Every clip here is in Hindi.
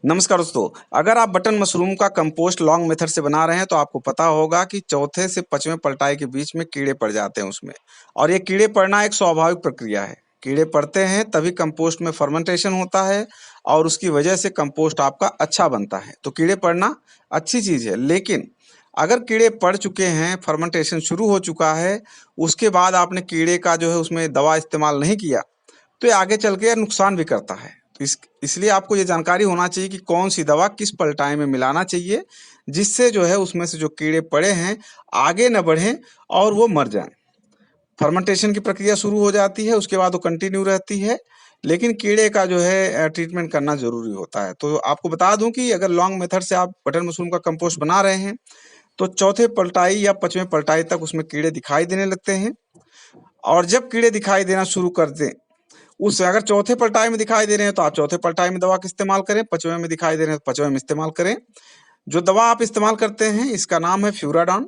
नमस्कार दोस्तों, अगर आप बटन मशरूम का कंपोस्ट लॉन्ग मेथड से बना रहे हैं तो आपको पता होगा कि चौथे से पांचवें पलटाई के बीच में कीड़े पड़ जाते हैं उसमें। और ये कीड़े पड़ना एक स्वाभाविक प्रक्रिया है। कीड़े पड़ते हैं तभी कंपोस्ट में फर्मेंटेशन होता है और उसकी वजह से कंपोस्ट आपका अच्छा बनता है। तो कीड़े पड़ना अच्छी चीज़ है, लेकिन अगर कीड़े पड़ चुके हैं, फर्मेंटेशन शुरू हो चुका है, उसके बाद आपने कीड़े का जो है उसमें दवा इस्तेमाल नहीं किया, तो ये आगे चल के नुकसान भी करता है। तो इसलिए आपको ये जानकारी होना चाहिए कि कौन सी दवा किस पलटाई में मिलाना चाहिए, जिससे जो है उसमें से जो कीड़े पड़े हैं आगे न बढ़ें और वो मर जाएं। फर्मेंटेशन की प्रक्रिया शुरू हो जाती है, उसके बाद वो कंटिन्यू रहती है, लेकिन कीड़े का जो है ट्रीटमेंट करना जरूरी होता है। तो आपको बता दूं कि अगर लॉन्ग मेथड से आप बटन मशरूम का कंपोस्ट बना रहे हैं तो चौथे पलटाई या पांचवें पलटाई तक उसमें कीड़े दिखाई देने लगते हैं। और जब कीड़े दिखाई देना शुरू कर दें, उस अगर चौथे पलटाई में दिखाई दे रहे हैं तो आप चौथे पलटाई में दवा का इस्तेमाल करें, पांचवें में दिखाई दे रहे हैं तो पांचवें में इस्तेमाल करें। जो दवा आप इस्तेमाल करते हैं इसका नाम है फ्यूराडान।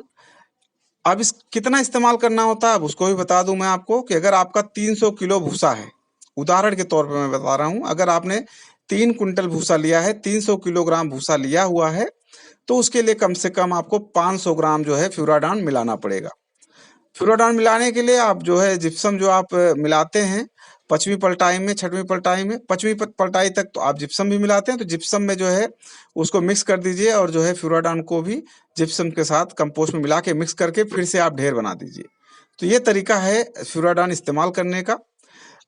अब इस कितना इस्तेमाल करना होता है अब उसको भी बता दूं मैं आपको कि अगर आपका 300 किलो भूसा है, उदाहरण के तौर पर मैं बता रहा हूं, अगर आपने 3 कुंटल भूसा लिया है, 300 किलोग्राम भूसा लिया हुआ है, तो उसके लिए कम से कम आपको 500 ग्राम जो है फ्यूराडान मिलाना पड़ेगा। फ्लोराडान मिलाने के लिए आप जो है जिप्सम जो आप मिलाते हैं पांचवी पलटाई में, छठवीं पलटाई में, पांचवी पलटाई तक तो आप जिप्सम भी मिलाते हैं, तो जिप्सम में जो है उसको मिक्स कर दीजिए और जो है फ्लोराडान को भी जिप्सम के साथ कंपोस्ट में मिला के मिक्स करके फिर से आप ढेर बना दीजिए। तो ये तरीका है फ्लोराडान इस्तेमाल करने का।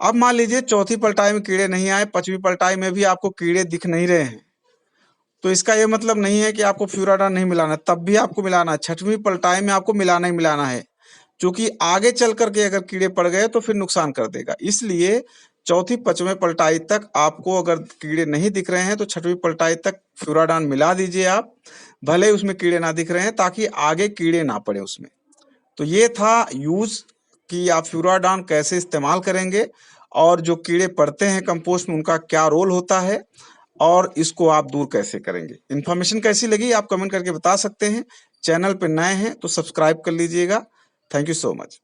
अब मान लीजिए चौथी पलटाई में कीड़े नहीं आए, पांचवी पलटाई में भी आपको कीड़े दिख नहीं रहे हैं, तो इसका ये मतलब नहीं है कि आपको फ्लोराडान नहीं मिलाना, तब भी आपको मिलाना है। छठवीं पलटाई में आपको मिलाना ही मिलाना है, क्योंकि आगे चल करके अगर कीड़े पड़ गए तो फिर नुकसान कर देगा। इसलिए चौथी पांचवें पलटाई तक आपको अगर कीड़े नहीं दिख रहे हैं तो छठवीं पलटाई तक फ्यूराडान मिला दीजिए आप, भले ही उसमें कीड़े ना दिख रहे हैं, ताकि आगे कीड़े ना पड़े उसमें। तो ये था यूज कि आप फ्यूराडान कैसे इस्तेमाल करेंगे और जो कीड़े पड़ते हैं कंपोस्ट में उनका क्या रोल होता है और इसको आप दूर कैसे करेंगे। इन्फॉर्मेशन कैसी लगी आप कमेंट करके बता सकते हैं। चैनल पे नए हैं तो सब्सक्राइब कर लीजिएगा। Thank you so much.